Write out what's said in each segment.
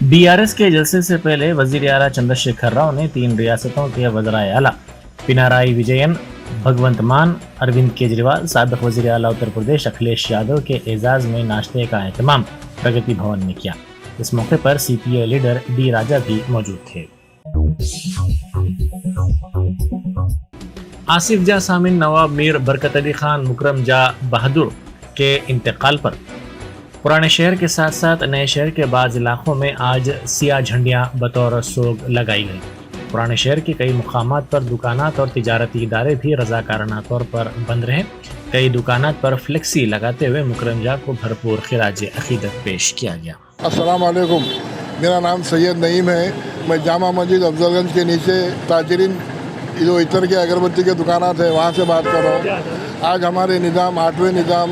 BRS के जलसे से पहले वजीर आला चंद्रशेखर राव ने 3 रियासतों के वज़राए आला पिनाराई विजयन, भगवंत मान, अरविंद केजरीवाल, साबिक वजीर आला उत्तर प्रदेश अखिलेश यादव के एजाज में नाश्ते का एहतमाम प्रगति भवन में किया। इस मौके पर सीपीआई लीडर डी राजा भी मौजूद थे। आसिफ जा सामिन नवाब मीर बरकत अली खान मुकरम जा बहादुर के इंतकाल पर पुराने शहर के साथ साथ नए शहर के बाज़ इलाकों में आज सियाह झंडियां बतौर सोग लगाई गई। पुराने शहर के कई मुकामात पर दुकानात और तिजारती इदारे भी रजाकाराना तौर पर बंद रहे। कई दुकानात पर फ्लेक्सी लगाते हुए मुकरम जा को भरपूर खिराज अकीदत पेश किया गया। अस्सलाम वालेकुम, मेरा नाम सैयद नईम है। मैं जामा मस्जिद अफजलगंज के नीचे ताजरीन जो इतर के अगरबत्ती के दुकानात है वहाँ से बात कर रहा हूँ। आज हमारे निज़ाम 8वें निज़ाम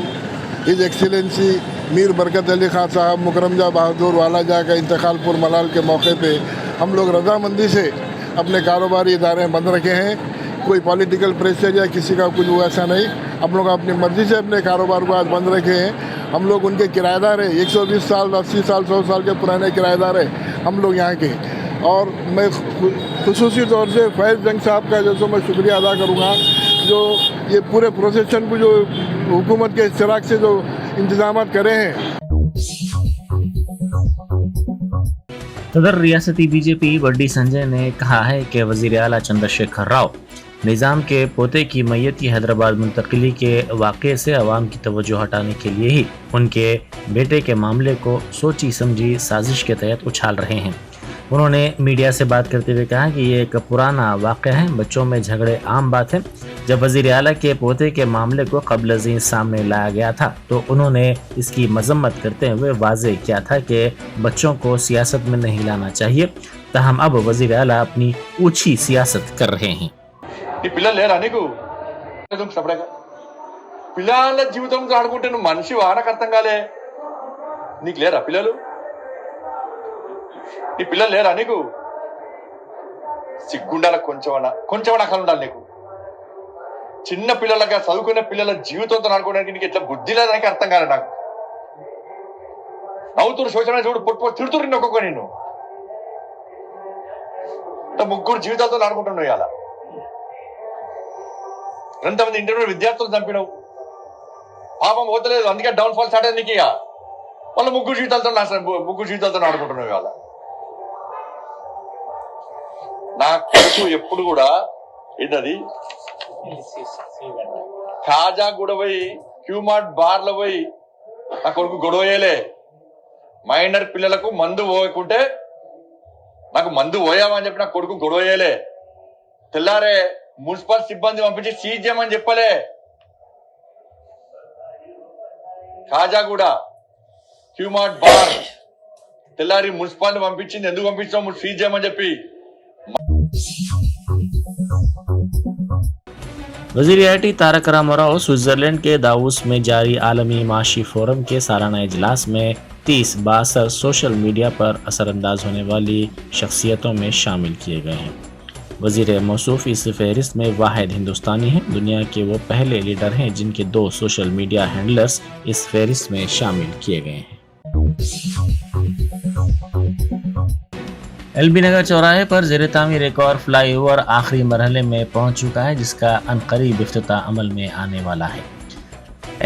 हिज एक्सीलेंसी मीर बरकत अली खान साहब मुकरम जा बहादुर वाला जा का इंतकाल पुर मलाल के मौके पे हम लोग रजामंदी से अपने कारोबारी इदारे बंद रखे हैं। कोई पॉलिटिकल प्रेशर या किसी का कुछ वो ऐसा नहीं, हम लोग अपनी मर्ज़ी से अपने कारोबार को आज बंद रखे हैं। हम लोग उनके किराएदार हैं, 120 साल 80 साल 100 साल के पुराने किराएदार हैं हम लोग यहाँ के। और मैं खुसूसी तौर से फैज़ जंग साहब का जो मैं शुक्रिया अदा करूँगा जो ये पूरे प्रोसेशन को जो हुकूमत के इश्तराक से जो इंतजाम करे हैं। सदर रियासती बीजेपी बड्डी संजय ने कहा है कि वजीर आला चंद्रशेखर राव निज़ाम के पोते की मैयती हैदराबाद मुंतकिली के वाक़े से अवाम की तवज्जो हटाने के लिए ही उनके बेटे के मामले को सोची समझी साजिश के तहत उछाल रहे हैं। उन्होंने मीडिया से बात करते हुए कहा कि ये एक पुराना वाक़या है, बच्चों में झगड़े आम बात है। जब वज़ीर आला के पोते के मामले को क़ब्ल अज़ीं सामने लाया गया था तो उन्होंने इसकी मजम्मत करते हुए वाज़े किया था कि बच्चों को सियासत में नहीं लाना चाहिए। ताहम अब वज़ीर आला अपनी ऊँची सियासत कर रहे हैं। పిల్లల జీవితంతో ఆడుకుంటే నువ్వు మనిషి వానకు అర్థం కాలే, నీకు లేరా పిల్లలు? నీ పిల్లలు లేరా నీకు? సిగ్గుండాల కొంచెమన్నా అక్కడ ఉండాలి నీకు. చిన్న పిల్లలగా చదువుకునే పిల్లల జీవితంతో ఆడుకోవడానికి నీకు ఎట్లా బుద్ధి లేదానికి అర్థం కాలే నాకు. నవ్వుతురు శోషణ చూడు పొట్టు తిడుతురు ఒక్కొక్క నిన్ను. ముగ్గురు జీవితాలతో ఆడుకుంటున్నావు. ఇవాళ ఎంతమంది ఇంటర్మీడియట్ విద్యార్థులు చంపినావు, పాపం పోతలేదు, అందుకే డౌన్ ఫాల్ స్టార్ట్ అయింది. ఇక వాళ్ళ ముగ్గురు జీవితాలతో ఆడుకుంటున్నావు. ఇవాళ నా కొడుకు ఎప్పుడు కూడా ఏంటది ఖాజా కూడా పోయి క్యూమార్ట్ బార్లో పోయి నా కొడుకు గొడవ చేయలే. మైనర్ పిల్లలకు మందు పోయకుంటే నాకు మందు పోయామని చెప్పి నా కొడుకు గొడవ చేయలే. తెల్లారే మున్సిపల్ సిబ్బంది పంపించి సీజ్ చేయమని చెప్పలే. ఖాజాగూడ క్యూమార్ట్ బార్ తెల్లారి మున్సిపాలిటీ పంపించింది, ఎందుకు పంపించాము సీజ్ చేయమని చెప్పి. वज़ीर आईटी तारक रामाराव स्विट्जरलैंड के दावोस में जारी आलमी माशी फोरम के सालाना इजलास में 30 बासर सोशल मीडिया पर असरअंदाज होने वाली शख्सियतों में शामिल किए गए हैं। वज़ीर मौसूफ इस फहरिस्त में वाहिद हिंदुस्तानी हैं। दुनिया के वो पहले लीडर हैं जिनके 2 सोशल मीडिया हैंडलर्स इस फहरिस्त में शामिल किए गए हैं। एलबी नगर चौराहे पर ज़ेर तामीर एक और फ्लाईओवर आखिरी मरहले में पहुंच चुका है जिसका अनकरीब इफ्तिताह अमल में आने वाला है।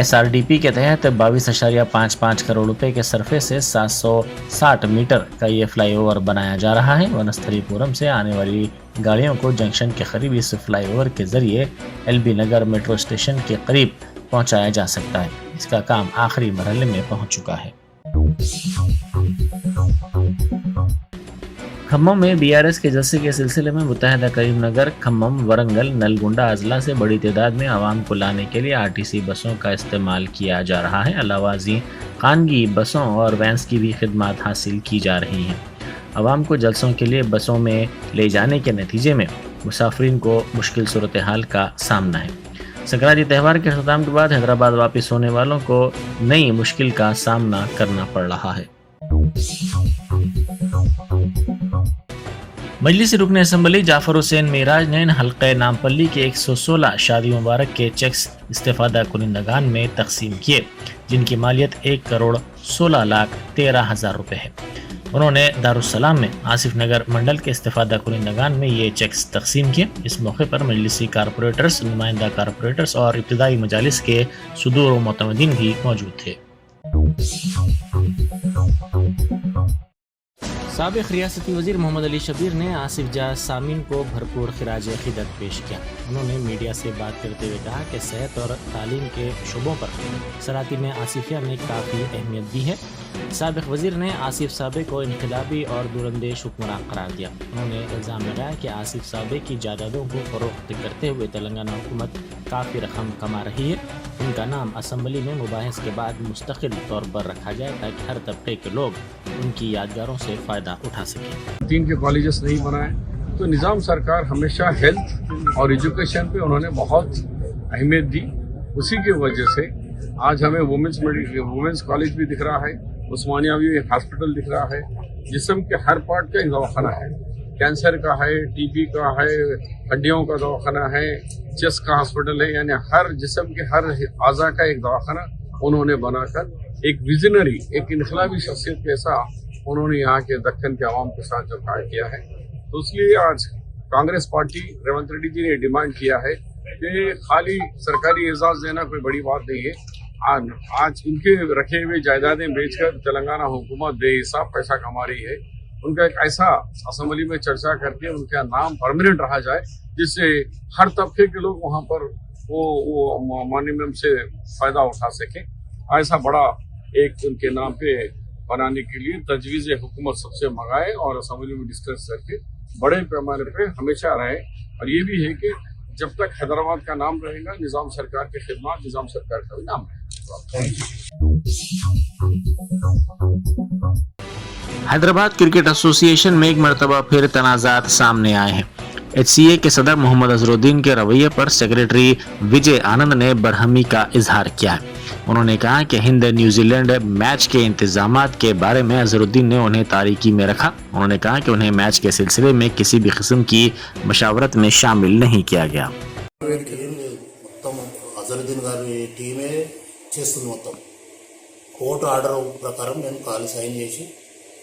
एसआरडीपी के तहत 22.55 करोड़ रुपए के सरफे से 760 मीटर का ये फ्लाईओवर बनाया जा रहा है। वनस्थलीपुरम से आने वाली गाड़ियों को जंक्शन के करीब इस फ्लाईओवर के जरिए एलबी नगर मेट्रो स्टेशन के करीब पहुंचाया जा सकता है। इसका काम आखिरी मरहले में पहुंच चुका है। खम्मम में बीआरएस के जलसे के सिलसिले में मुत्तहिदा करीमनगर, खम्मम, वरंगल, नलगुंडा अजला से बड़ी तादाद में आवाम को लाने के लिए आरटीसी बसों का इस्तेमाल किया जा रहा है। अलावाजी खानगी बसों और वैन्स की भी खिदमत हासिल की जा रही हैं। आवाम को जलसों के लिए बसों में ले जाने के नतीजे में मुसाफिरीन को मुश्किल सूरत हाल का सामना है। संक्रांति त्यौहार के अख्ताम के बाद हैदराबाद वापस होने वालों को नई मुश्किल का सामना करना पड़ रहा है। मजलिस रुकन असम्बली जाफर हुसैन मेराज ने हल्के नामपल्ली के 116 शादी मुबारक के चेक्स इस्तेफादा कुनिंदगान में तकसीम किए जिनकी मालियत 1,16,13,000 रुपए है। उन्होंने दारुस्सलाम में आसिफ नगर मंडल के इस्तिफादा कुनिंदगान में ये चेक्स तकसीम किए। इस मौके पर मजलिसी कारपोरेटर्स, नुमाइंदा कारपोरेटर्स और इब्तदाई मजालिस के सुदूर व मुतमदीन भी मौजूद थे। साबिक रियासती वजीर मोहम्मद अली शबीर ने आसिफ जाह सामीन को भरपूर खिराज अकीदत पेश किया। उन्होंने मीडिया से बात करते हुए कहा कि सेहत और तालीम के शुबों पर सलातीन आसिफिया ने काफ़ी अहमियत दी है। साबिक वजीर ने आसिफ साबे को इनकलाबी और दूरंदेश हुक्मरान करार दिया। उन्होंने इल्ज़ाम लगाया कि आसिफ साबे की जायदादों को फरोख्त करते हुए तेलंगाना हुकूमत काफ़ी रकम कमा रही है। उनका नाम असम्बली में मुबाहिस के बाद मुस्तकिल तौर पर रखा जाए ताकि हर तबके के लोग उनकी यादगारों से फ़ायदा उठा सकें। 3 के कॉलेजेस नहीं बनाए तो निज़ाम सरकार हमेशा हेल्थ और एजुकेशन पे उन्होंने बहुत अहमियत दी। उसी की वजह से आज हमें वुमेंस कॉलेज भी दिख रहा है, उस्मानिया भी एक हॉस्पिटल दिख रहा है, जिस्म के हर पार्ट का एक दवाखाना है, कैंसर का है, टीबी का है, हड्डियों का दवाखाना है, चेस्ट का हॉस्पिटल है, यानी हर जिस्म के हर आज़ा का एक दवाखाना उन्होंने बनाकर एक विजनरी, एक इनकलाबी शख्सियत के ऐसा उन्होंने यहाँ के दक्कन के आवाम के साथ जो कार्य किया है। तो इसलिए आज कांग्रेस पार्टी रेवंत रेड्डी जी ने डिमांड किया है कि खाली सरकारी एजाज देना कोई बड़ी बात नहीं है। आज इनके रखे हुए जायदादें बेचकर तेलंगाना हुकूमत बेहिसाब पैसा कमा रही है। उनका एक ऐसा असेंबली में चर्चा करके उनका नाम परमानेंट रहा जाए, जिससे हर तबके के लोग वहाँ पर वो मॉन्यूमेंट से फायदा उठा सकें। ऐसा बड़ा एक उनके नाम पे बनाने के लिए तजवीज़ हुकूमत सबसे मंगाए और असेंबली में डिस्कस करके बड़े पैमाने पे हमेशा रहे। और ये भी है कि जब तक हैदराबाद का नाम रहेगा, निज़ाम सरकार की खिदमत, निज़ाम सरकार का भी नाम रहेगा। हैदराबाद क्रिकेट एसोसिएशन में एक मरतबा फिर तनाज़ात सामने आए हैं। HCA के सदर मोहम्मद अजरुद्दीन के रवैये पर सेक्रेटरी विजय आनंद ने बरहमी का इजहार किया है। उन्होंने कहा कि हिंद न्यूजीलैंड मैच के इंतजामात के बारे में अजरुद्दीन ने उन्हें तारीकी में रखा। उन्होंने कहा कि उन्हें मैच के सिलसिले में किसी भी किस्म की मशावरत में शामिल नहीं किया गया। అజరుద్దీన్ గారి టీమే చేస్తుంది మొత్తం కోర్టు ఆర్డర్ ప్రకారం నేను కాల్ సైన్ చేసి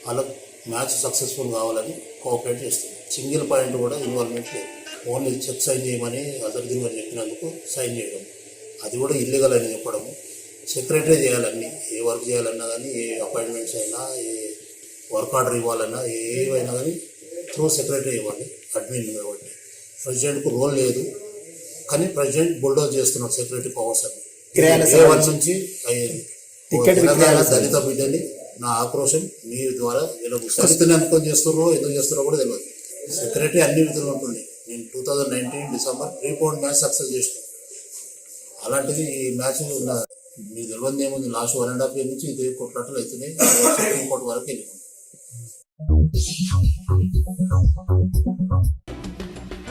వాళ్ళకి మ్యాచ్ సక్సెస్ఫుల్ కావాలని కోఆపరేట్ చేస్తాను. సింగిల్ పాయింట్ కూడా ఇన్వాల్వ్మెంట్ లేదు. ఓన్లీ చెక్ సైన్ చేయమని అజరుద్దీన్ గారు చెప్పినందుకు సైన్ చేయడం, అది కూడా ఇల్లీగల్ అని చెప్పడము. సెక్రటరీ చేయాలన్నీ, ఏ వర్క్ చేయాలన్నా కానీ, ఏ అపాయింట్మెంట్స్ అయినా, ఏ వర్క్ ఆర్డర్ ఇవ్వాలన్నా, ఏవైనా కానీ త్రూ సెక్రటరీ ఇవ్వాలి, అడ్మిన్ కాబట్టి. ప్రెసిడెంట్కు రోల్ లేదు, కానీ ప్రెసిడెంట్ బుల్డోజ్ చేస్తున్నాడు సెక్రటరీ పవర్స్ అని. ఏ నుంచి అయ్యేది తెలంగాణ దళిత బిడ్డని నా ఆక్రోశం మీ ద్వారా పరిస్థితిని అనుకొని చేస్తున్నారో ఎందుకు చేస్తున్నారో కూడా తెలియదు. సెక్రటరీ అన్ని విధులు ఉంటుంది. నేను 2019 డిసెంబర్ ప్రీపోన్ మ్యాచ్ సక్సెస్ చేసిన, అలాంటిది ఈ మ్యాచ్ మీకు తెలియదు ఏముంది. లాస్ట్ 1.5 year నుంచి ఇదే కొట్లాటలు అవుతున్నాయి. సుప్రీంకోర్టు వరకు వెళ్ళినాం.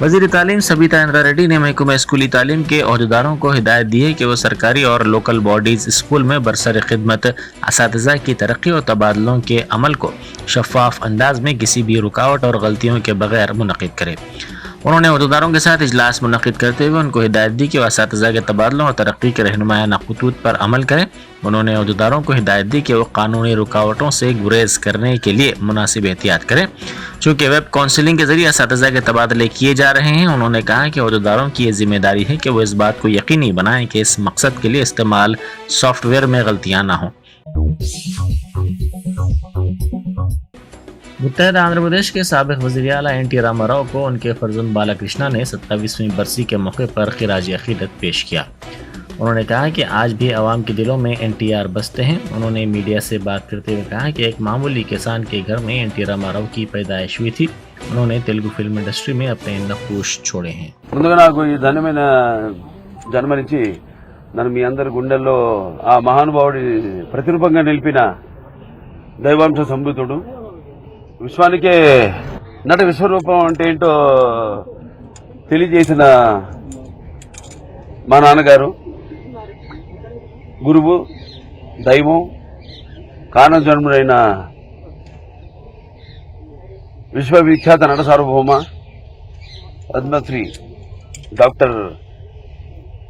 वज़ीर तालीम सबिता इंद्रा रेड्डी ने महकमा स्कूली तालीम के अहदेदारों को हिदायत दी है कि वो सरकारी और लोकल बॉडीज़ स्कूल में बरसर खिदमत असातिज़ा की तरक्की और तबादलों के अमल को शफाफ अंदाज में किसी भी रुकावट और गलतियों के बगैर मुनक़िद करें। उन्होंने अहदेदारों के साथ इजलास मुनक़िद करते हुए उनको हिदायत दी कि वह असातिज़ा के तबादलों और तरक्की के रहनुमायाना खतूत पर अमल करें। उन्होंने अहदेदारों को हिदायत दी कि वो कानूनी रुकावटों से गुरेज करने के लिए मुनासिब एहतियात करें। चूँकि वेब काउंसलिंग के जरिए असातिज़ा के तबादले किए जा रहे हैं, उन्होंने कहा कि अहदेदारों की ये जिम्मेदारी है कि वो इस बात को यकीनी बनाएं कि इस मकसद के लिए इस्तेमाल सॉफ्टवेयर में गलतियाँ ना हों। मुत्तहदा आंध्र प्रदेश के साबिक वज़ीर आला NT रामाराव को उनके फर्जंद बालाकृष्णा ने 27वीं बरसी के मौके पर खिराज अकीदत पेश किया। उन्होंने कहा कि आज भी आवाम के दिलों में NTR बसते हैं। उन्होंने मीडिया से बात करते हुए कहा कि एक मामूली किसान के घर में NT रामाराव की पैदाइश हुई थी। उन्होंने तेलुगु फिल्म इंडस्ट्री में अपने नक्कूश छोड़े हैं। ముందుగా నాకు ఈ ధన్యమైన జన్మనిచ్చి నన్ను మీ అందరి గుండెల్లో ఆ మహానుభావుడి ప్రతిరూపంగా నిలిపిన దైవాంశ సంభూతుడు, విశ్వానికే నట విశ్వరూపం అంటే ఏంటో తెలియజేసిన మా నాన్నగారు, గురువు, దైవం, కారణజన్ముడైన విశ్వవిఖ్యాత నట సార్వభౌమ పద్మశ్రీ డాక్టర్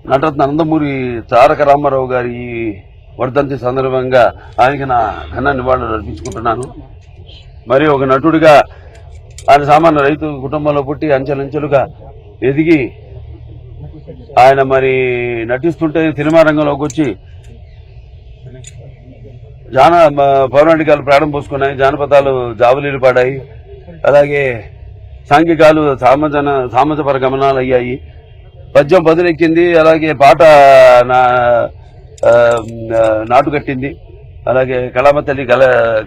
నటరత్న నందమూరి తారక రామారావు గారి వర్ధంతి సందర్భంగా ఆయనకి నా ఘన నివాళులు అర్పించుకుంటున్నాను. మరి ఒక నటుడిగా ఆయన సామాన్య రైతు కుటుంబంలో పుట్టి అంచెలంచెలుగా ఎదిగి ఆయన మరి నటిస్తుంటే సినిమా రంగంలోకి వచ్చి పౌరాణికాలు ప్రాణం పోసుకున్నాయి, జానపదాలు జావులీలు పాడాయి, అలాగే సాంఘికాలు సామాజపర గమనాలు అయ్యాయి, పద్యం పదునెక్కింది, అలాగే పాట నాటు కట్టింది, అలాగే కళామ తల్లి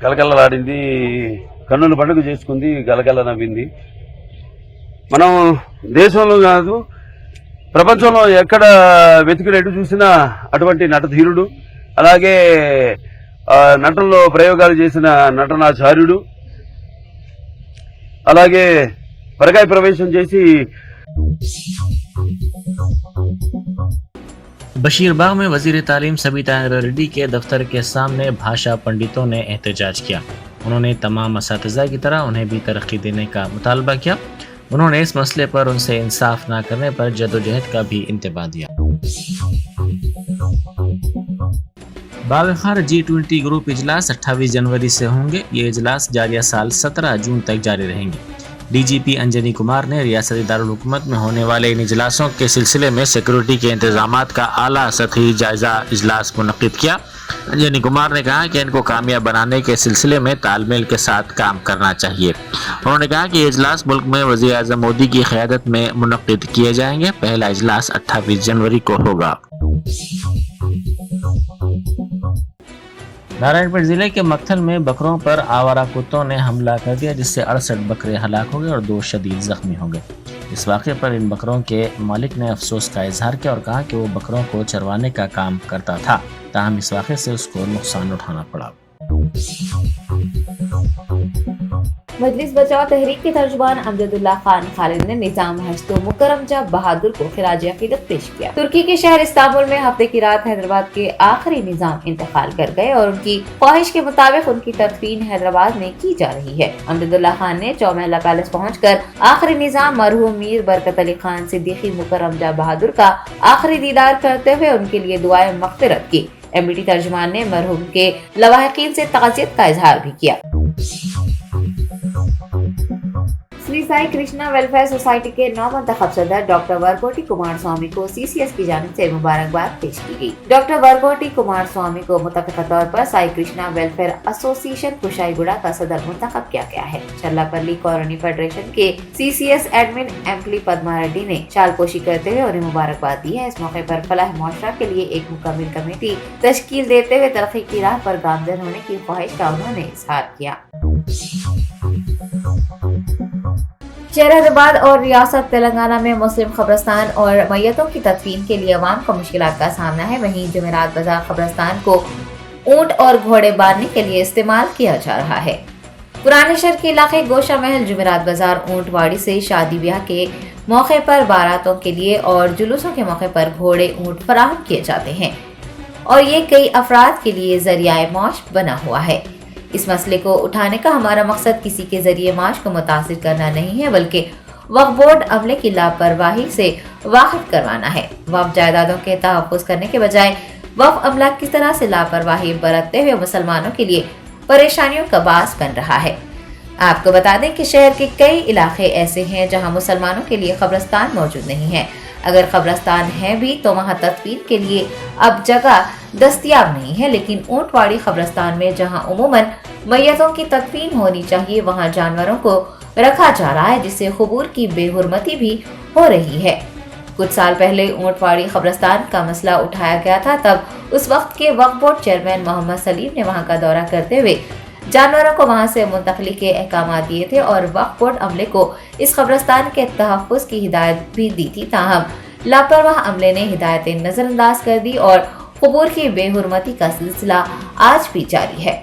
కలకలలాడింది, కన్నుల పండుగ చేసుకుంది, గలగల నవ్వింది. మనం దేశంలో కాదు ప్రపంచంలో ఎక్కడ వెతికినట్టు చూసినా అటువంటి నటధీరుడు, అలాగే నటనలో ప్రయోగాలు చేసిన నటనాచార్యుడు, అలాగే పరకాయ ప్రవేశం చేసి बशीरबाग में वजीर तालीम सबिता रेड्डी के दफ्तर के सामने भाषा पंडितों ने एहतजाज किया। उन्होंने तमाम असातिज़ा की तरह उन्हें भी तरक्की देने का मुतालबा किया। उन्होंने इस मसले पर उनसे इंसाफ न करने पर जदोजहद का भी इंतबाह दिया। बागखार G20 ग्रुप इजलास 28 जनवरी से होंगे। ये इजलास जारिया साल 17 जून तक जारी रहेंगे। डीजीपी अंजनी कुमार ने रियासती दारुल हुकूमत में होने वाले इन इजलासों के सिलसिले में सिक्योरिटी के इंतजामात का आला सतही जायजा इजलास मुनक्किद किया। अंजनी कुमार ने कहा कि इनको कामयाब बनाने के सिलसिले में तालमेल के साथ काम करना चाहिए। उन्होंने कहा कि इजलास मुल्क में वज़ीर आज़म मोदी की क़यादत में मुनक्किद किए जाएंगे। पहला इजलास 28 जनवरी को होगा। नारायणपुर जिले के मक्थल में बकरों पर आवारा कुत्तों ने हमला कर दिया, जिससे 68 बकरे हलाक हो गए और 2 शदीद जख्मी हो गए। इस वाक़े पर इन बकरों के मालिक ने अफसोस का इजहार किया और कहा कि वो बकरों को चरवाने का काम करता था, ताहम इस वाक़े से उसको नुकसान उठाना पड़ा। मजलिस बचाओ तहरीक के तर्जुमान अमजदुल्ला खान खालिद ने निजाम हश्तो मुकरम जब बहादुर को खिराज अकीदत पेश किया। तुर्की के शहर इस्तांबुल में हफ्ते की रात हैदराबाद के आखिरी निजाम इंतकाल कर गए और उनकी ख्वाहिश के मुताबिक उनकी तदफीन हैदराबाद में की जा रही है। अमजदुल्ला खान ने चौमहला पैलेस पहुंचकर आखिरी निजाम मरहूम मीर बरकत अली खान सिद्दीकी मुकरम जब बहादुर का आखिरी दीदार करते हुए उनके लिए दुआएं मग़फ़िरत की। एमबीटी तर्जुमान ने मरहूम के लवाहिकीन से ताज़ियत का इजहार भी किया। श्री साई कृष्णा वेलफेयर सोसाइटी के नौमंतखब सदर डॉक्टर वरकोटी कुमार स्वामी को सीसीएस की जानिब से मुबारकबाद पेश की गई। डॉक्टर वरकोटी कुमार स्वामी को मुतफ़िक़ा तौर पर साई कृष्णा वेलफेयर एसोसिएशन कुशाईगुड़ा का सदर मुंतखब किया गया है। चल्लापल्ली कॉलोनी फेडरेशन के CCS admin amply Padma Reddy ने शालपोशी करते हुए उन्हें मुबारकबाद दी है। इस मौके पर फलाह मुआशरा के लिए एक मुकम्मल कमेटी तश्कील देते हुए तरक्की की राह पर गामजन होने की ख्वाहिश का उन्होंने इजहार किया। शहर हैदराबाद और रियासत तेलंगाना में मुस्लिम कब्रिस्तान और मैयतों की तदफीन के लिए अवाम को मुश्किलात का सामना है। वहीं जुमेरात बाजार कब्रिस्तान को ऊंट और घोड़े बांधने के लिए इस्तेमाल किया जा रहा है। पुराने शहर के इलाके गोशा महल जुमेरात बाजार ऊंटवाड़ी से शादी ब्याह के मौके पर बारातों के लिए और जुलूसों के मौके पर घोड़े ऊंट फराहम किए जाते हैं और ये कई अफराद के लिए जरिया माश बना हुआ है। इस मसले को उठाने का हमारा मकसद किसी के जरिए माश को मुतासिर करना नहीं है, बल्कि वक्फ बोर्ड अमले की लापरवाही से वाकिफ करवाना है। वक्फ जायदादों के तहफ़्फ़ुज़ करने के बजाय वक्फ अमला किस तरह से लापरवाही बरतते हुए मुसलमानों के लिए परेशानियों का बास बन रहा है। आपको बता दें कि शहर के कई इलाके ऐसे हैं जहां मुसलमानों के लिए कब्रिस्तान मौजूद नहीं है। अगर कब्रिस्तान है भी तो वहां तदफीन के लिए अब जगह दस्तयाब नहीं है, लेकिन ऊंटवाड़ी कब्रिस्तान में जहां उमूमन मैयतों की तदफीन होनी चाहिए वहां जानवरों को रखा जा रहा है, जिससे क़ुबूर की बेहुरमती भी हो रही है। कुछ साल पहले ऊंटवाड़ी कब्रिस्तान का मसला उठाया गया था, तब उस वक्त के वक्फ बोर्ड चेयरमैन मोहम्मद सलीम ने वहां का दौरा करते हुए जानवरों को वहां से मुंतकली के अहकाम दिए थे और वक्फ बोर्ड अमले को इस कब्रिस्तान के तहफ़्फ़ुज़ की हिदायत भी दी थी। ताहम लापरवाह अमले ने हिदायतें नज़रअंदाज कर दी और क़ुबूर की बेहुरमती का सिलसिला आज भी जारी है।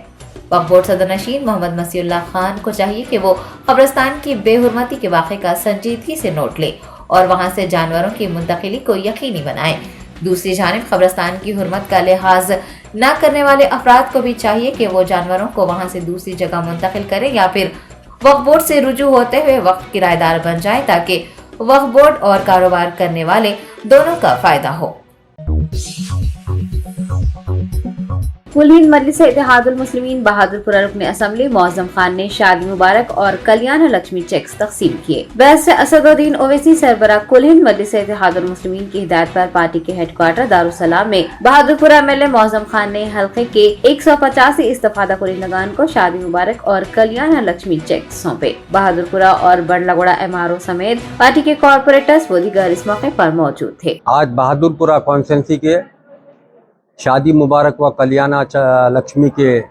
वक्फ बोर्ड सदर नशीन मोहम्मद मसीउल्लाह खान को चाहिए कि वो कब्रिस्तान की बेहुरमती के वाक़े का संजीदगी से नोट ले और वहां से जानवरों की मुंतकिली को यकीनी बनाए। दूसरी जानिब कब्रिस्तान की हुर्मत का लिहाज न करने वाले अफराद को भी चाहिए कि वो जानवरों को वहां से दूसरी जगह मुंतकिल करें या फिर वक्फ बोर्ड से रुजू होते हुए वक्फ किराएदार बन जाए, ताकि वक्फ बोर्ड और कारोबार करने वाले दोनों का फायदा हो। कुल हिंद मजलिस इत्तेहादुल मुस्लिमीन बहादुरपुरा रुकन असम्बली मौजम खान ने शादी मुबारक और कल्याण लक्ष्मी चेक्स तकसीम किए। बहस से असदुद्दीन ओवैसी सरबराह कुल हिंद मजलिस इत्तेहादुल मुस्लिमीन की हिदायत पर पार्टी के हेडक्वार्टर दारुसलाम में बहादुरपुरा एमएलए मौजम खान ने हल्के के 185 इस्तेफादा कुरिंदगान को शादी मुबारक और कल्याण लक्ष्मी चेक सौंपे। बहादुरपुरा और बड़लागोड़ा एमआरओ समेत पार्टी के कॉर्पोरेटर्स व दीगर इस मौके पर मौजूद थे। आज बहादुरपुरा कॉन्स्टिट्यूंसी के शादी मुबारक व कल्याणा लक्ष्मी के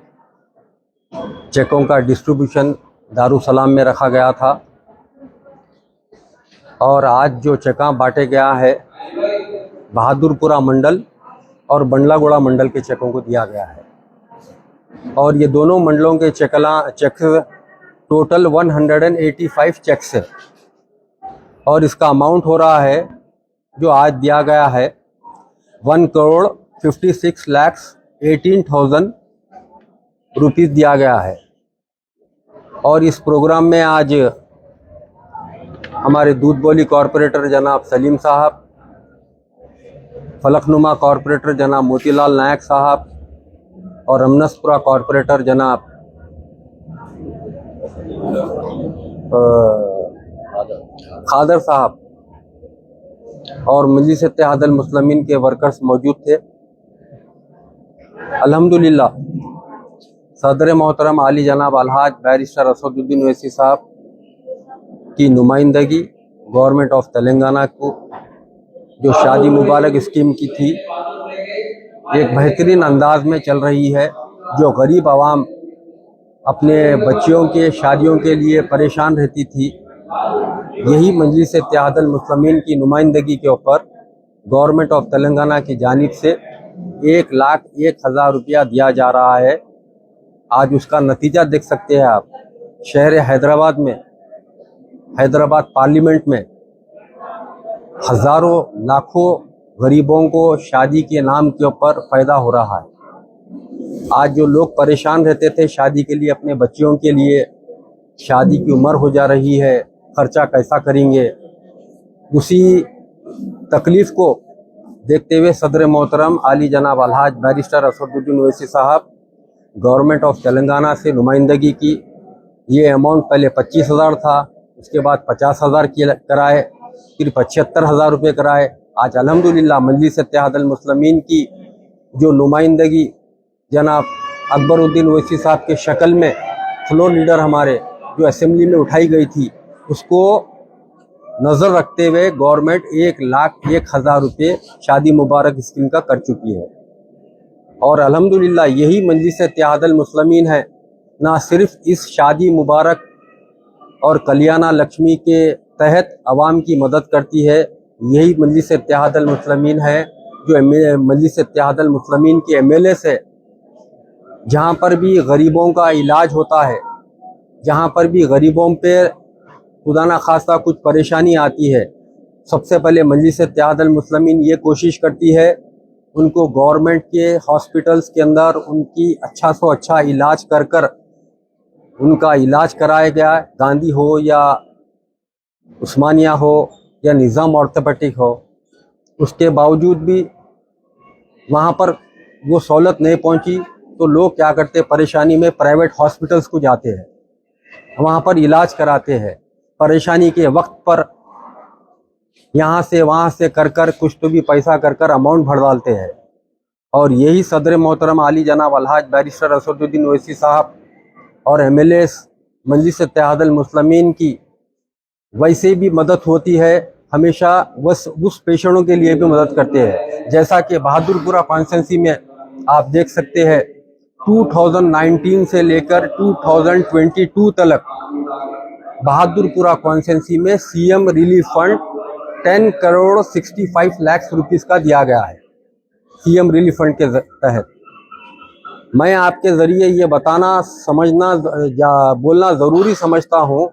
चेकों का डिस्ट्रीब्यूशन दारुसलाम में रखा गया था और आज जो चेका बांटे गया है बहादुरपुरा मंडल और बंडलागोड़ा मंडल के चेकों को दिया गया है और ये दोनों मंडलों के चेक्स टोटल 185 चेक्स है और इसका अमाउंट हो रहा है जो आज दिया गया है 1,56,18,000 रुपीस दिया गया है। और इस प्रोग्राम में आज हमारे दूध बोली कॉरपोरेटर जनाब सलीम साहब, फलकनुमा कॉरपोरेटर जनाब मोतीलाल नायक साहब और रमनसपुरा कॉरपोरेटर जनाब खादर साहब और मजलिस इत्तेहादुल मुस्लिमीन के वर्कर्स मौजूद थे। अल्हम्दुलिल्लाह सदर मोहतरम आली जनाब अलहाज बैरिस्टर असदुद्दीन ओवैसी साहब की नुमाइंदगी गवर्नमेंट ऑफ तेलंगाना को जो शादी मुबारक स्कीम की थी एक बेहतरीन अंदाज में चल रही है। जो गरीब आवाम अपने बच्चियों के शादियों के लिए परेशान रहती थी, यही मजलिस इत्तेहादुल मुस्लिमीन की नुमाइंदगी के ऊपर गवर्नमेंट ऑफ तेलंगाना की जानिब से 1,01,000 रुपया दिया जा रहा है। आज उसका नतीजा देख सकते हैं आप। शहर हैदराबाद में, हैदराबाद पार्लियामेंट में हज़ारों लाखों गरीबों को शादी के नाम के ऊपर फ़ायदा हो रहा है। आज जो लोग परेशान रहते थे शादी के लिए, अपने बच्चियों के लिए, शादी की उम्र हो जा रही है, खर्चा कैसा करेंगे, उसी तकलीफ़ को देखते हुए सदर मोहतरम आली जनाब अलहाज बैरिस्टर असदुद्दीन ओवैसी साहब गवर्नमेंट ऑफ तेलंगाना से नुमाइंदगी की। ये अमाउंट पहले 25,000 था, उसके बाद 50,000 कराए, फिर 75,000 रुपये कराए। आज अल्हम्दुलिल्लाह मजलिस इत्तेहादुल मुस्लिमीन की जो नुमाइंदगी जनाब अकबरुद्दीन ओवैसी साहब के शक्ल में फ्लोर लीडर हमारे जो असेंबली में उठाई गई थी, उसको नज़र रखते हुए गवर्नमेंट 1,01,000 रुपये शादी मुबारक स्कीम का कर चुकी है। और अल्हम्दुलिल्लाह यही मजलिस इत्तेहादुल मुस्लिमीन है, ना सिर्फ इस शादी मुबारक और कल्याणा लक्ष्मी के तहत आवाम की मदद करती है, यही मजलिस इत्तेहादुल मुस्लिमीन है जो मजलिस इत्तेहादुल मुस्लिमीन के एमएलए से जहाँ पर भी गरीबों का इलाज होता है, जहाँ पर भी गरीबों पे खुदा ना खास्ता कुछ परेशानी आती है, सबसे पहले मजलिस इत्तेहादुल मुस्लिमीन ये कोशिश करती है उनको गवर्नमेंट के हॉस्पिटल्स के अंदर उनकी अच्छा से अच्छा इलाज कर उनका इलाज कराया गया। गांधी हो या उस्मानिया हो या निज़ाम ऑर्थोपेडिक हो, उसके बावजूद भी वहाँ पर वो सहूलत नहीं पहुँची तो लोग क्या करते, परेशानी में प्राइवेट हॉस्पिटल्स को जाते हैं, वहाँ पर इलाज कराते हैं। परेशानी के वक्त पर यहाँ से वहाँ से कर कुछ तो भी पैसा कर अमाउंट भर डालते हैं। और यही सदर मोहतरम आली जनाब अलहाज बैरिस्टर असदुद्दीन ओवैसी साहब और एमएलए मजलिस इत्तेहादुल मुस्लिमीन की वैसे भी मदद होती है, हमेशा उस पेशेंटों के लिए भी मदद करते हैं। जैसा कि बहादुरपुरा कॉन्स्टिट्यूंसी में आप देख सकते हैं 2019 से लेकर 2022 तक बहादुरपुरा कॉन्स्टिट्यूंसी में CM relief fund 10,65 lakh rupees का दिया गया है सीएम रिलीफ फंड के तहत। मैं आपके ज़रिए ये बताना, समझना या बोलना ज़रूरी समझता हूँ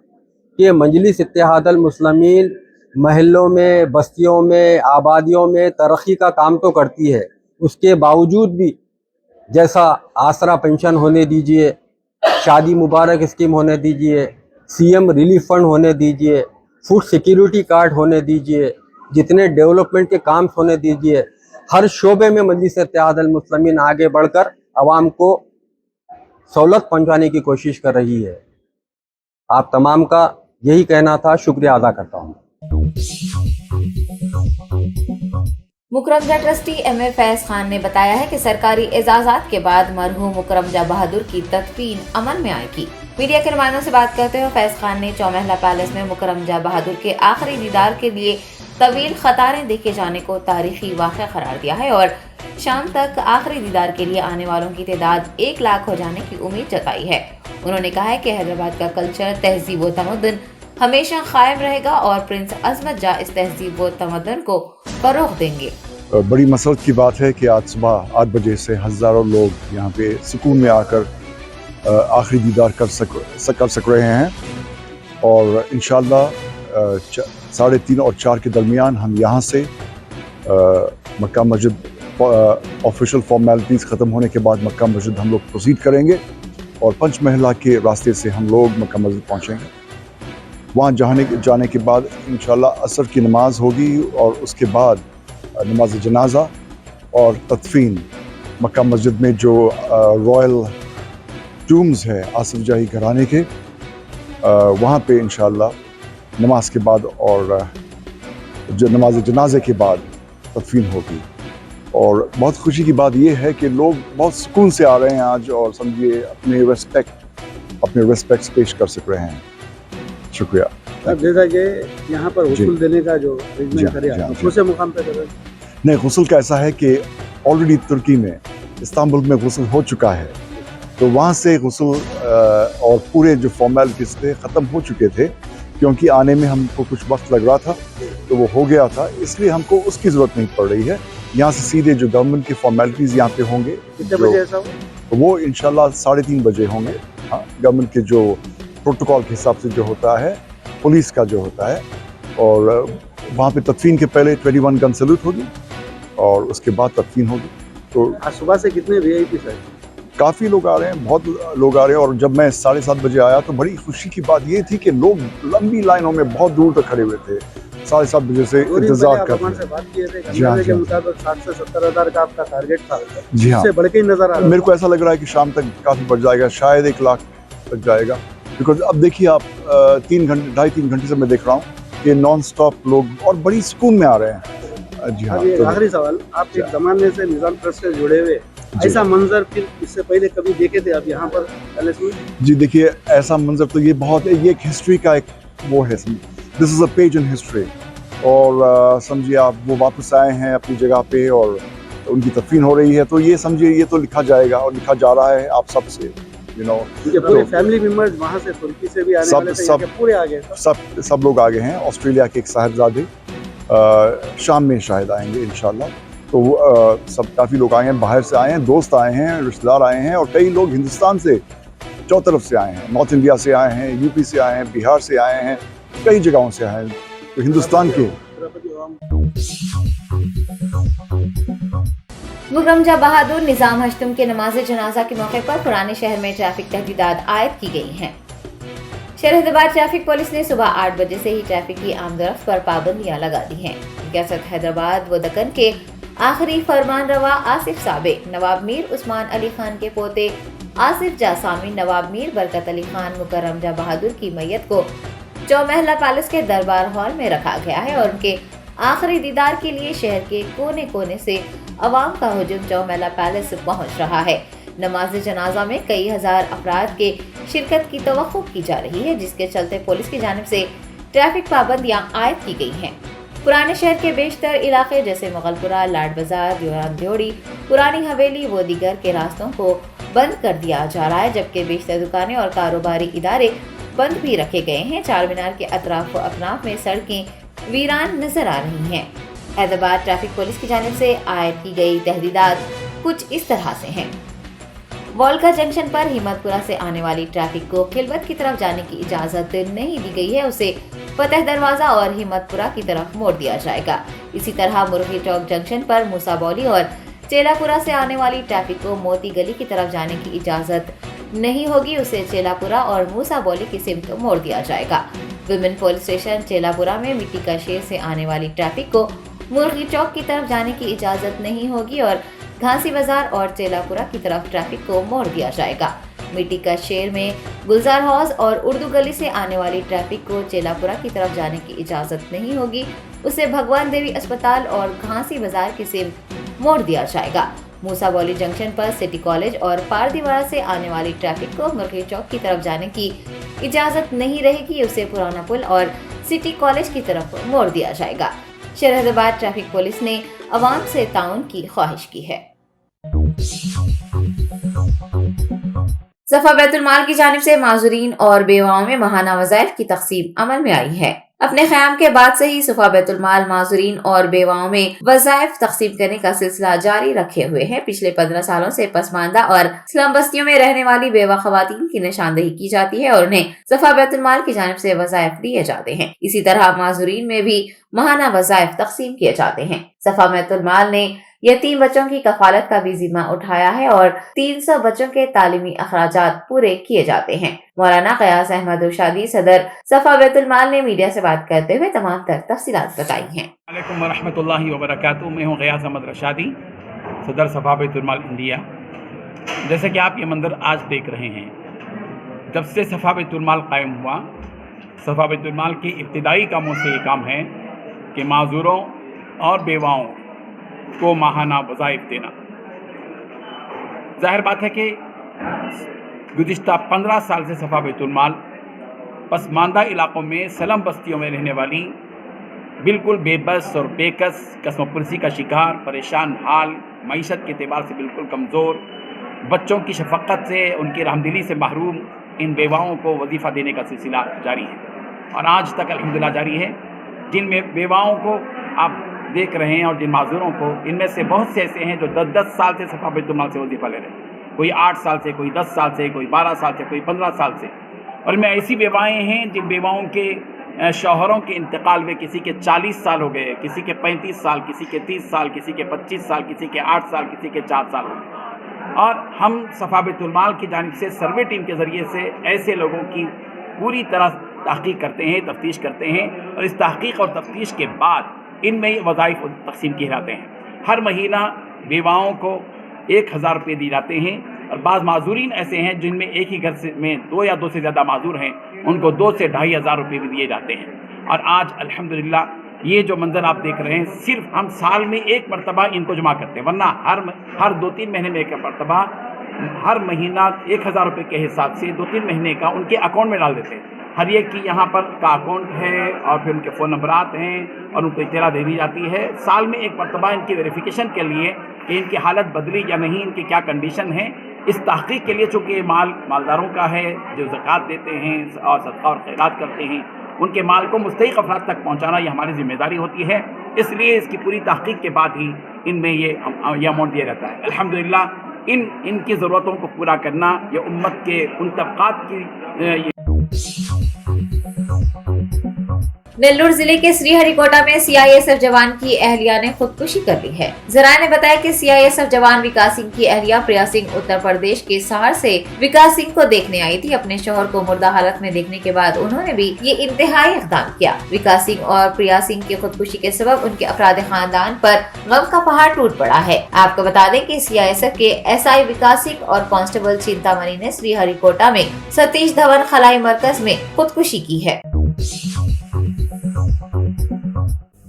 कि मजलिस इत्तेहादुल मुस्लिमीन महलों में, बस्तियों में, आबादियों में तरक्की का काम तो करती है, उसके बावजूद भी जैसा आसरा पेंशन होने दीजिए, शादी मुबारक स्कीम होने दीजिए, सीएम रिलीफ फंड होने दीजिए, फूड सिक्योरिटी कार्ड होने दीजिए, जितने डेवलपमेंट के काम होने दीजिए, हर शोबे में मजलिस इत्तेहादुल मुस्लिमीन आगे बढ़कर आवाम को सहूलत पहुंचाने की कोशिश कर रही है। आप तमाम का यही कहना था, शुक्रिया अदा करता हूं। मुकरमजा ट्रस्टी एम.ए. फैज खान ने बताया है कि सरकारी एजाजात के बाद मरहूम मुकरमजा बहादुर की तदफीन अमल में आएगी। मीडिया के नुमाइंदों से बात करते हुए फैज खान ने चौमहला पैलेस में मुकरमजा बहादुर के आखिरी दीदार के लिए तवील कतारें देखे जाने को तारीखी वाक़या करार दिया है और शाम तक आखिरी दीदार के लिए आने वालों की तादाद 1 लाख हो जाने की उम्मीद जताई है। उन्होंने कहा है कि हैदराबाद का कल्चर, तहजीब व तमद्दुन हमेशा कायम रहेगा और प्रिंस अजमत जा इस तहजीब व तमद्दुन को फरोग़ देंगे। बड़ी मसरत की बात है कि आज सुबह 8 बजे से हज़ारों लोग यहाँ पे सुकून में आकर आखिरी दीदार कर सक रहे हैं और इंशाअल्लाह 3:30 और 4 के दरमियान हम यहाँ से मक्का मस्जिद ऑफिशियल फॉर्मेलिटीज़ ख़त्म होने के बाद मक्का मस्जिद हम लोग प्रोसीड करेंगे और पंचमहला के रास्ते से हम लोग मक्का मस्जिद पहुँचेंगे। वहाँ जाने के बाद इंशाअल्लाह असर की नमाज होगी और उसके बाद नमाज जनाजा और तदफीन मक्का मस्जिद में जो रॉयल टूम्स है आसिफ जाही घराने के, वहाँ पे इंशाअल्लाह नमाज के बाद और नमाज जनाजे के बाद तदफीन होगी। और बहुत खुशी की बात ये है कि लोग बहुत सुकून से आ रहे हैं आज और समझिए अपने रेस्पेक्ट्स पेश कर सक रहे हैं। शुक्रिया। अब जैसा कि यहाँ पर गुस्ल देने का जो अरेंजमेंट करें कौन से मुकाम पे करें? नहीं, गुस्ल का ऐसा है कि ऑलरेडी तुर्की में इस्तांबुल में गुस्ल हो चुका है, तो वहाँ से गुस्ल और पूरे जो फॉर्मेलिटीज़ थे ख़त्म हो चुके थे, क्योंकि आने में हमको कुछ वक्त लग रहा था तो वो हो गया था, इसलिए हमको उसकी ज़रूरत नहीं पड़ रही है। यहाँ से सीधे जो गवर्नमेंट की फॉर्मेलिटीज़ यहाँ पे होंगे, कितने बजे ऐसा हो? वो इंशाल्लाह 3:30 बजे होंगे। हाँ, गवर्नमेंट के जो प्रोटोकॉल के हिसाब से जो होता है, पुलिस का जो होता है, और वहाँ पे तदफीन के पहले 21 गन सैल्यूट होगी और उसके बाद तदफीन होगी। तो आज सुबह से कितने VIP हैं? काफ़ी लोग आ रहे हैं, बहुत लोग आ रहे हैं। और जब मैं 7:30 बजे आया तो बड़ी खुशी की बात ये थी कि लोग लंबी लाइनों में बहुत दूर तक खड़े हुए थे, 7:30 बजे से इंतजार कर रहे थे। जी हाँ, के मुताबिक 60 से 70 हज़ार का आपका टारगेट था। जी हाँ, इससे बढ़ के नजर आ रहा है। मेरे को ऐसा लग रहा है कि शाम तक काफ़ी बढ़ जाएगा, शायद 1 लाख तक जाएगा। बिकॉज अब देखिए आप 2.5-3 घंटे से मैं देख रहा हूँ कि नॉन स्टॉप लोग और बड़ी सुकून में आ रहे हैं। जी हाँ। तो आखिरी सवाल, आप एक ज़माने से निज़ाम ट्रस्ट से जुड़े हुए, ऐसा मंजर फिर इससे पहले कभी देखे थे आप यहाँ पर पैलेस में? जी देखिए, ऐसा मंजर तो ये बहुत है, ये एक हिस्ट्री का एक वो है, this is a page in history. और समझिए आप, वो वापस आए हैं अपनी जगह पे और उनकी तदफीन हो रही है, तो ये समझिए ये तो लिखा जाएगा और लिखा जा रहा है आप सब से, यू नो। पूरे फैमिली मेंबर्स वहाँ से तुर्की से भी आने वाले थे, पूरे आ गए? सब लोग आगे हैं। ऑस्ट्रेलिया के एक साहिबजादे शाम में शायद आएंगे इंशाल्लाह। तो सब काफ़ी लोग आए हैं, बाहर से आए हैं, दोस्त आए हैं, रिश्तेदार आए हैं, और कई लोग हिंदुस्तान से चौतरफ से आए हैं, नॉर्थ इंडिया से आए हैं, यूपी से आए हैं, बिहार से आए हैं, कई जगहों से आए हैं, तो हिंदुस्तान के। मुकरमजा बहादुर निज़ाम हश्तम के नमाज जनाजा के मौके पर पुराने शहर में ट्रैफिक तहदीदात आयद की गई हैं। शहर हैदराबाद ट्रैफिक पुलिस ने सुबह 8 बजे से ही ट्रैफिक की आमदरफ्त पर पाबंदियां लगा दी हैं। रियासत हैदराबाद व दक्कन के आखिरी फरमान रवा आसिफ साबे, नवाब मीर उस्मान अली खान के पोते आसिफ जासामी, नवाब मीर बरकत अली खान मुकरमजा बहादुर की मैयत को चौमहला पैलेस के दरबार हॉल में रखा गया है और उनके आखिरी दीदार के लिए शहर के कोने कोने से अवाम का हुजूम चौमहला पैलेस पहुंच रहा है। नमाज जनाजा में कई हजार अफराद के शिरकत की तवक्को की जा रही है, जिसके चलते पुलिस की जानिब से ट्रैफिक पाबंदियां आयद की गई हैं। पुराने शहर के बेशतर इलाके जैसे मुगलपुरा, लाड बाजार, दियोरान दियोड़ी, पुरानी हवेली व दीगर के रास्तों को बंद कर दिया जा रहा है, जबकि बेशतर दुकानें और कारोबारी इदारे बंद भी रखे गए हैं। चार मीनार के अतराफ व अफनाफ में सड़कें वीरान नजर आ रही हैं। हैदराबाद ट्रैफिक पुलिस की जानिब से आयद की गई तहदीदात कुछ इस तरह से हैं। वोल्का जंक्शन पर हिम्मतपुरा से आने वाली ट्रैफिक को खिलवत की तरफ जाने की इजाजत नहीं दी गई है, उसे फतेह दरवाजा और हिम्मतपुरा की तरफ मोड़ दिया जाएगा। इसी तरह मुर्गी चौक जंक्शन पर मूसा बौली और चेलापुरा से आने वाली ट्रैफिक को मोती गली की तरफ जाने की इजाजत नहीं होगी, उसे चेलापुरा और मूसा बौली की सिमत मोड़ दिया जाएगा। विमेन पुलिस स्टेशन चेलापुरा में मिट्टी का शेर से आने वाली ट्रैफिक को मुर्गी चौक की तरफ जाने की इजाजत नहीं होगी और घासी बाजार और चेलापुरा की तरफ ट्रैफिक को मोड़ दिया जाएगा। मिट्टी का शहर में गुलजार हाउस और उर्दू गली से आने वाली ट्रैफिक को चेलापुरा की तरफ जाने की इजाजत नहीं होगी, उसे भगवान देवी अस्पताल और घासी बाजार की से मोड़ दिया जाएगा। मूसा बौली जंक्शन पर सिटी कॉलेज और पारदीवाड़ा से आने वाली ट्रैफिक को मुर्गी चौक की तरफ जाने की इजाजत नहीं रहेगी, उसे पुराना पुल और सिटी कॉलेज की तरफ मोड़ दिया जाएगा। शहर ट्रैफिक पुलिस ने अवाम से ताउन की ख्वाहिश की है। सफा बैतुल माल की जानिब से माजूरीन और बेवाओं में माहाना वज़ाइफ की तक़सीम अमल में आई है। अपने क़याम के बाद से ही सफा बैतुल माल माजूरीन और बेवाओं में वज़ाइफ तक़सीम करने का सिलसिला जारी रखे हुए है। पिछले 15 सालों से पसमानदा और स्लम बस्तियों में रहने वाली बेवा ख़वातीन की निशानदेही की जाती है और उन्हें सफा बैतुल माल की जानिब से वज़ाइफ दिए जाते हैं। इसी तरह माजूरीन में भी माहाना वज़ाइफ तक़सीम किए जाते हैं। सफा बैतुल माल ने यतीम बच्चों की कफालत का भी जिम्मा उठाया है और 300 बच्चों के तालीमी अखराजात पूरे किए जाते हैं। मौलाना क़यास अहमद उर्शादी सदर सफा बैतुल माल ने मीडिया से बात करते हुए तमाम तर तफसीलात बताई हैं। वालेकुम वरहमतुल्लाहि वबरकातुहू। मैं हूँ क़यास अहमद उर्शादी, सदर सफा बैतुल माल इंडिया। जैसे कि आप ये मंजर आज देख रहे हैं, जब से सफा बैतुल माल कायम हुआ, सफा बैतुल माल के इब्तिदाई कामों से ये काम है कि माजूरों और बेवाओं को माहाना वज़ाइफ देना। ज़ाहिर बात है कि गुज़िश्ता 15 साल से सफा बैतुल माल पसमानदा इलाक़ों में स्लम बस्तियों में रहने वाली बिल्कुल बेबस और बेकस, कसमपरसी का शिकार, परेशान हाल, मईशत के एतबार से बिल्कुल कमज़ोर, बच्चों की शफ़क़त से, उनकी रहमदिली से महरूम इन बेवाओं को वजीफ़ा देने का सिलसिला जारी है और आज तक अल्हम्दुलिल्लाह जारी है। जिन में बेवाओं को आप देख रहे हैं और जिन माजूरों को, इनमें से बहुत से ऐसे हैं जो 10-10 साल से सफा बैतुल माल से वजीफ़ा ले रहे हैं। कोई 8 साल से, कोई 10 साल से, कोई 12 साल से, कोई 15 साल से। और इनमें ऐसी बेवाएँ हैं जिन बेवाओं के शौहरों के इंतकाल में किसी के 40 साल हो गए, किसी के 35 साल, किसी के 30 साल, किसी के 25 साल, किसी के 8 साल, किसी के 4 साल हो गए। और हम सफा बैतुल माल की जानिब से सर्वे टीम के ज़रिए से ऐसे लोगों की पूरी तरह तहक़ीक़ करते हैं, तफ्तीश करते हैं और इस तहक़ीक़ और तफ्तीश के बाद इनमें ये वज़ाइफ तक़सीम किए जाते हैं। हर महीना बेवाओं को 1000 रुपये दिए जाते हैं और बाज़ माजूरीन ऐसे हैं जिनमें एक ही घर से में 2 या 2 से ज़्यादा माजूर हैं, उनको 2 से 2500 रुपये भी दिए जाते हैं। और आज अल्हम्दुलिल्लाह ये जो मंज़र आप देख रहे हैं, सिर्फ हम साल में एक मरतबा इनको जमा करते हैं, वरना हर 2-3 महीने में एक मरतबा हर महीना 1000 रुपये के हिसाब से 2-3 महीने का उनके अकाउंट में डाल देते हैं। हर एक की यहाँ पर का अकाउंट है और फिर उनके फ़ोन नंबरात हैं और उनको इत्तला दे दी जाती है। साल में एक मरतबा इनकी वेरिफिकेशन के लिए कि इनकी हालत बदली या नहीं, इनकी क्या कंडीशन है, इस तहक़ीक़ के लिए चूँकि मालदारों का है जो ज़कात देते हैं और सदका और खैरात करते हैं, उनके माल को मुस्तहिक़ अफराद तक पहुँचाना ये हमारी ज़िम्मेदारी होती है। इसलिए इसकी पूरी तहक़ीक़ के बाद ही इनमें ये अमाउंट दिया जाता है। अल्हम्दुलिल्लाह इनकी ज़रूरतों को पूरा करना ये उम्मत के उन तबक़ात की नेल्लोर जिले के श्रीहरिकोटा में सीआईएसएफ जवान की अहलिया ने खुदकुशी कर ली है। जराये ने बताया कि सीआईएसएफ जवान विकास सिंह की अहलिया प्रिया सिंह उत्तर प्रदेश के सहार से विकास सिंह को देखने आई थी। अपने शौहर को मुर्दा हालत में देखने के बाद उन्होंने भी ये इंतहाई इक़दाम किया। विकास सिंह और प्रिया सिंह की खुदकुशी के सबब उनके अफराद खानदान पर गम का पहाड़ टूट पड़ा है। आपको बता दें कि सीआईएसएफ के एसआई विकास सिंह और कांस्टेबल चिंतामणि ने श्रीहरिकोटा में सतीश धवन खलाई मरकज में खुदकुशी की है।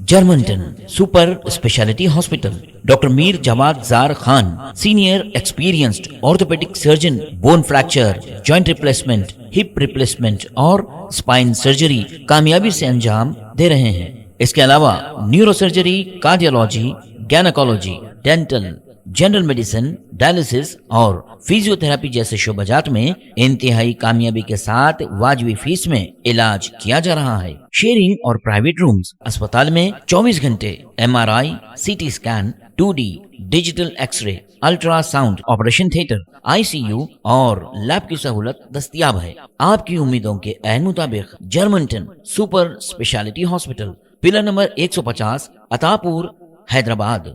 Germanten super speciality hospital, doctor Mir Jawad Zar Khan, senior experienced orthopaedic surgeon, bone fracture, joint replacement, hip replacement और स्पाइन सर्जरी कामयाबी से अंजाम दे रहे हैं। इसके अलावा neuro surgery, cardiology, gynaecology, dental, general medicine, dialysis और फिजियोथेरेपी जैसे शोबाजात में इंतहाई कामयाबी के साथ वाजिबी फीस में इलाज किया जा रहा है। शेयरिंग और प्राइवेट रूम्स, अस्पताल में 24 घंटे MRI, CT scan, 2D digital x ray, ultrasound, operation theatre, ICU और लैब की सहूलत दस्तयाब है। आपकी उम्मीदों के ऐन मुताबिक Germanten super speciality hospital, pillar number 150, Attapur, Hyderabad.